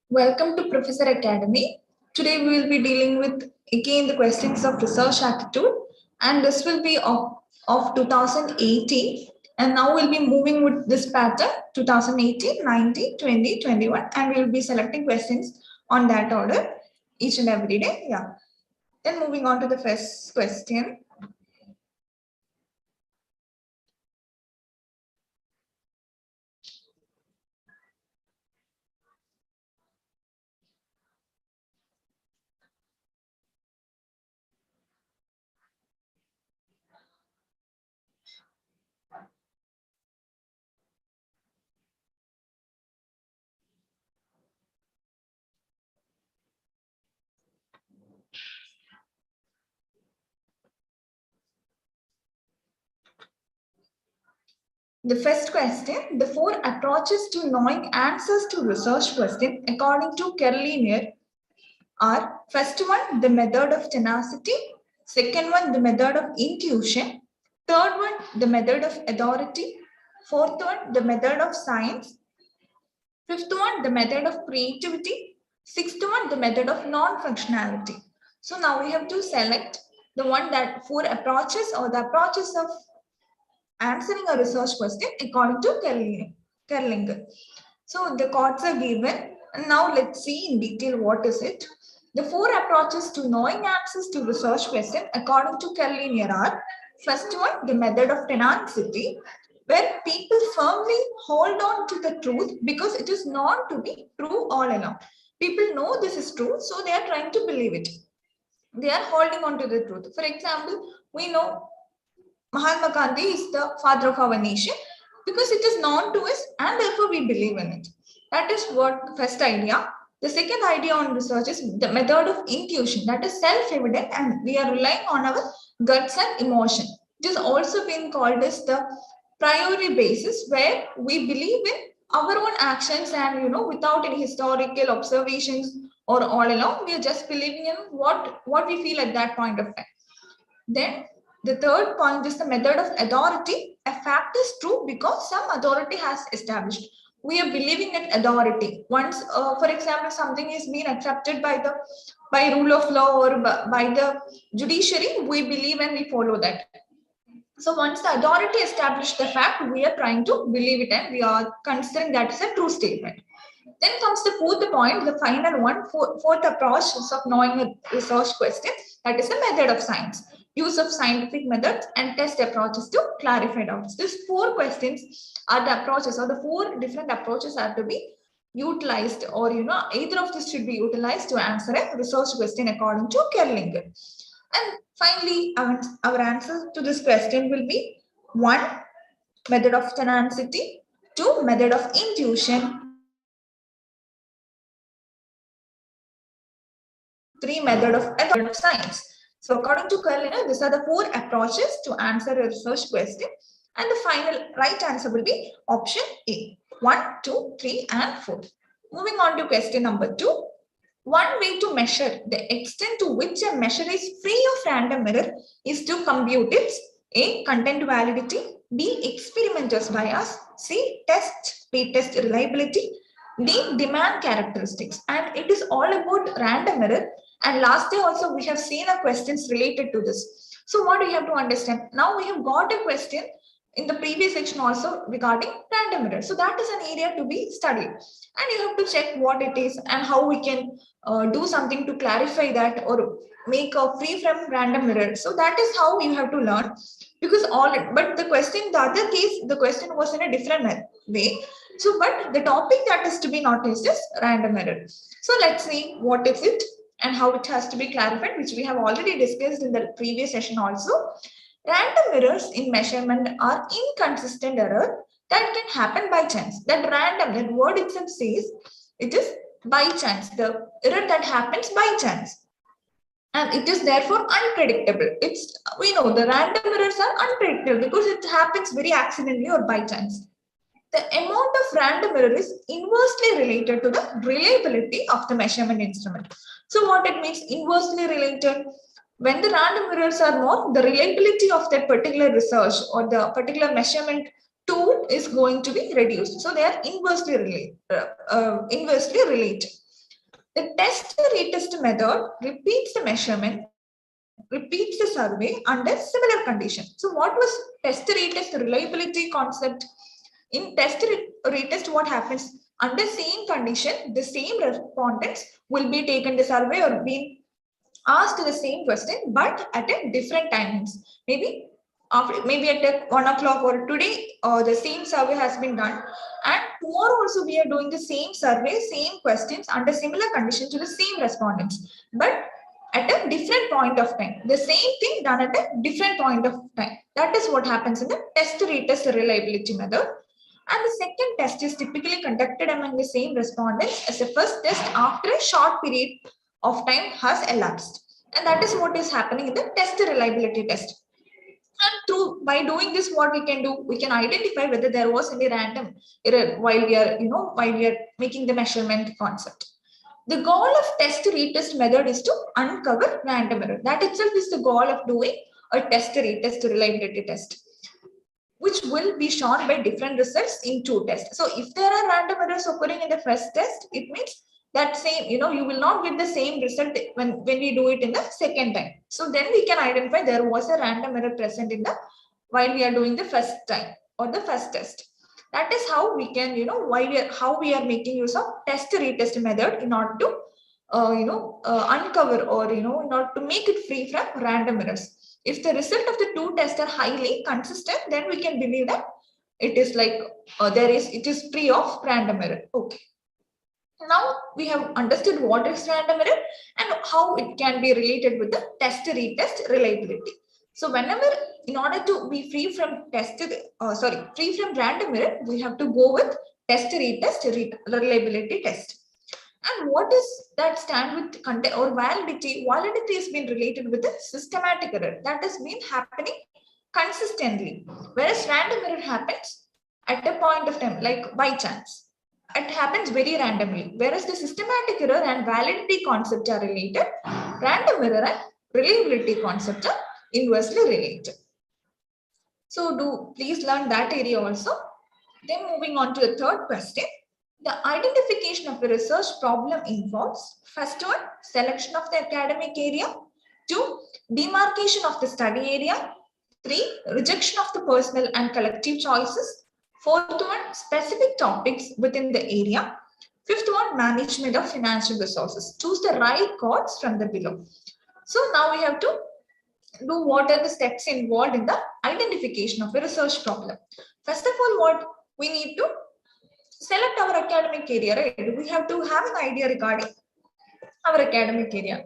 Welcome to Professor Academy. Today we will be dealing with again the questions of research aptitude, and this will be of 2018, and now we'll be moving with this pattern 2018, 19, 20, 21, and we'll be selecting questions on that order each and every day. Yeah. Then moving on to the first question. The first question, the four approaches to knowing answers to research question according to Kerliner are: first one, the method of tenacity; second one, the method of intuition; third one, the method of authority; fourth one, the method of science; fifth one, the method of creativity; sixth one, the method of non-functionality. So now we have to select the one that four approaches or the approaches of answering a research question according to Kerlinger. So the chords are given, and now let's see in detail what is it. The four approaches to knowing answers to research question according to Kerlinger are: first one, the method of tenacity, where people firmly hold on to the truth because it is known to be true all along. People know this is true, so they are trying to believe it. They are holding on to the truth. For example, we know Mahatma Gandhi is the father of our nation because it is known to us and therefore we believe in it. That is what the first idea. The second idea on research is the method of intuition, that is self-evident and we are relying on our guts and emotion. It is also been called as the priori basis, where we believe in our own actions and without any historical observations or all along, we are just believing in what we feel at that point of time. Then the third point is the method of authority. A fact is true because some authority has established. We are believing in authority. Once, for example, something is being accepted by rule of law or by the judiciary, we believe and we follow that. So once the authority established the fact, we are trying to believe it and we are considering that as a true statement. Then comes the fourth point, the final one, fourth approach of knowing a research question, that is the method of science. Use of scientific methods and test approaches to clarify doubts. These four questions are the approaches, or the four different approaches are to be utilized, or either of these should be utilized to answer a research question according to Kerlinger. And finally, our answer to this question will be: one, method of tenacity; two, method of intuition; three, method of science. So according to Kerliner, these are the four approaches to answer a research question. And the final right answer will be option A. 1, 2, 3, and 4. Moving on to question number 2. One way to measure the extent to which a measure is free of random error is to compute its A. Content validity; B. Experimenter's bias; C. Pretest reliability; D. Demand characteristics. And it is all about random error. And last day also we have seen a questions related to this. So what do you have to understand? Now we have got a question in the previous section also regarding random error. So that is an area to be studied. And you have to check what it is and how we can do something to clarify that or make a free from random error. So that is how you have to learn, because but the question, the other case, the question was in a different way. So, but the topic that is to be noticed is random error. So let's see what is it and how it has to be clarified, which we have already discussed in the previous session also. Random errors in measurement are inconsistent error that can happen by chance. That random, that word itself says it is by chance, the error that happens by chance. And it is therefore unpredictable. We know the random errors are unpredictable because it happens very accidentally or by chance. The amount of random error is inversely related to the reliability of the measurement instrument. So what it means, inversely related? When the random errors are more, the reliability of that particular research or the particular measurement tool is going to be reduced. So they are inversely related. The test-retest method repeats the measurement, repeats the survey under similar conditions. So what was test-retest reliability concept? In test-retest, what happens? Under same condition, the same respondents will be taken the survey or be asked the same question, but at a different timings. Maybe at 1 o'clock, or today the same survey has been done, and tomorrow also we are doing the same survey, same questions under similar conditions to the same respondents, but at a different point of time. The same thing done at a different point of time. That is what happens in the test-retest reliability method. And the second test is typically conducted among the same respondents as the first test after a short period of time has elapsed. And that is what is happening in the test reliability test. And by doing this, what we can do, we can identify whether there was any random error while we are making the measurement concept. The goal of test-retest method is to uncover random error. That itself is the goal of doing a test-retest reliability test, which will be shown by different results in two tests. So if there are random errors occurring in the first test, it means that same, you will not get the same result when we do it in the second time. So then we can identify there was a random error present in the while we are doing the first time or the first test. That is how we can, how we are making use of test-retest method in order to, uncover or, in order to make it free from random errors. If the result of the two tests are highly consistent, then we can believe that it is like it is free of random error. Okay. Now we have understood what is random error and how it can be related with the test-retest reliability. So whenever, in order to be free from free from random error, we have to go with test-retest reliability test. And what is that stand with content or validity? Validity has been related with the systematic error that has been happening consistently, whereas random error happens at a point of time, like by chance. It happens very randomly, whereas the systematic error and validity concept are related. Random error and reliability concept are inversely related. So please learn that area also. Then moving on to the third question. The identification of a research problem involves, first one, selection of the academic area, 2, demarcation of the study area, 3, rejection of the personal and collective choices, 4th one, specific topics within the area, 5th one, management of financial resources. Choose the right course from the below. So now we have to do what are the steps involved in the identification of a research problem. First of all, what we need to select our academic area, right? We have to have an idea regarding our academic area.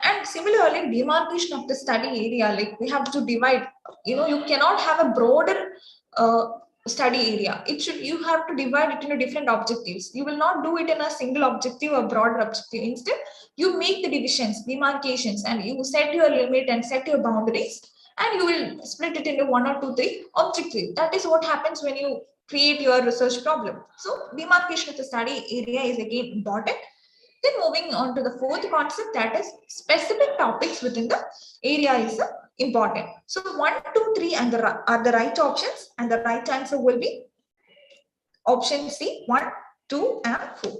And similarly, demarcation of the study area, like we have to divide, you cannot have a broader study area. You have to divide it into different objectives. You will not do it in a single objective or broader objective. Instead, you make the divisions, demarcations, and you set your limit and set your boundaries, and you will split it into 1 or 2, 3 objectives. That is what happens when you create your research problem. So demarcation of the study area is again important. Then moving on to the fourth concept, that is specific topics within the area is important. So 1, 2, 3 and are the right options, and the right answer will be option C, 1, 2 and 4.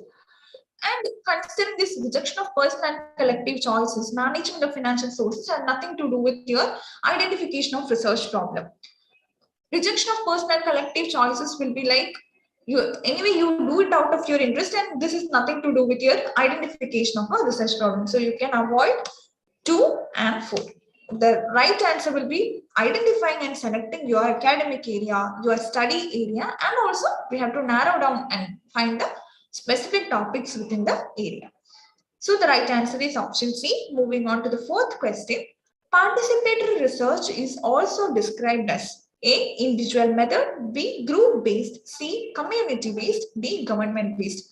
And considering this rejection of personal and collective choices, management of financial sources has nothing to do with your identification of research problem. Rejection of personal and collective choices will be like, you do it out of your interest, and this is nothing to do with your identification of a research problem. So you can avoid 2 and 4. The right answer will be identifying and selecting your academic area, your study area, and also we have to narrow down and find the specific topics within the area. So the right answer is option C. Moving on to the fourth question. Participatory research is also described as A, individual method, B, group-based, C, community-based, D, government-based.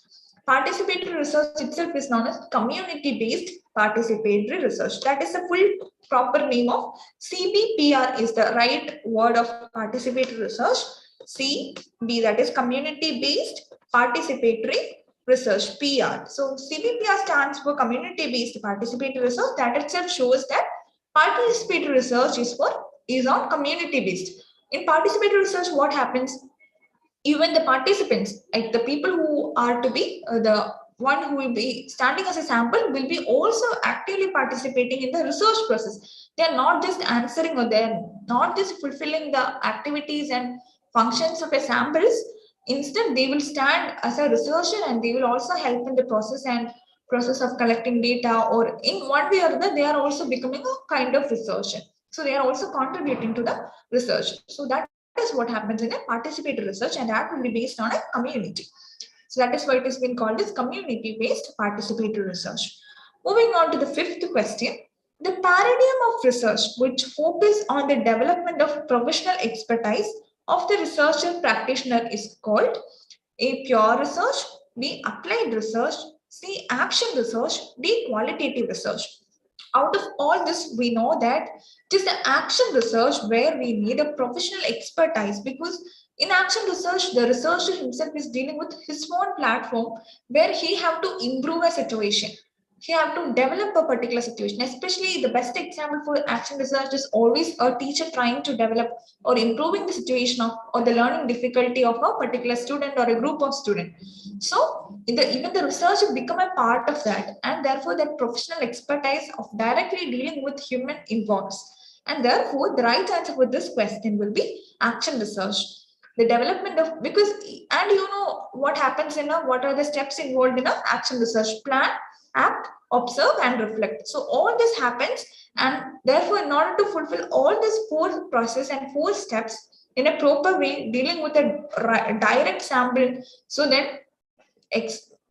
Participatory research itself is known as community-based participatory research. That is the full proper name of CBPR is the right word of participatory research. CB, that is community-based participatory research, PR. So CBPR stands for community-based participatory research. That itself shows that participatory research is on community-based. In participatory research, what happens? Even the participants, like the people who are to be one who will be standing as a sample will be also actively participating in the research process. They are not just answering, or they are not just fulfilling the activities and functions of a samples. Instead, they will stand as a researcher and they will also help in the process of collecting data, or in one way or other, they are also becoming a kind of researcher. So they are also contributing to the research. So that is what happens in a participatory research, and that will be based on a community. So that is why it has been called as community-based participatory research. Moving on to the fifth question. The paradigm of research which focuses on the development of professional expertise of the researcher practitioner is called A. Pure research, B. Applied research, C. Action research, D. Qualitative research. Out of all this, we know that it is the action research where we need a professional expertise, because in action research, the researcher himself is dealing with his own platform where he have to improve a situation. He have to develop a particular situation. Especially the best example for action research is always a teacher trying to develop or improving the situation of or the learning difficulty of a particular student or a group of students. So even the research will become a part of that, and therefore that professional expertise of directly dealing with human involves. And therefore, the right answer for this question will be action research. The development of, because, and you know what happens in a, what are the steps involved in a action research: plan, act, observe, and reflect. So all this happens, and therefore, in order to fulfill all these four process and four steps in a proper way, dealing with a direct sample, so that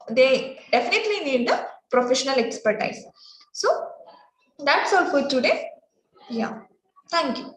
they definitely need the professional expertise. So that's all for today. Yeah. Thank you.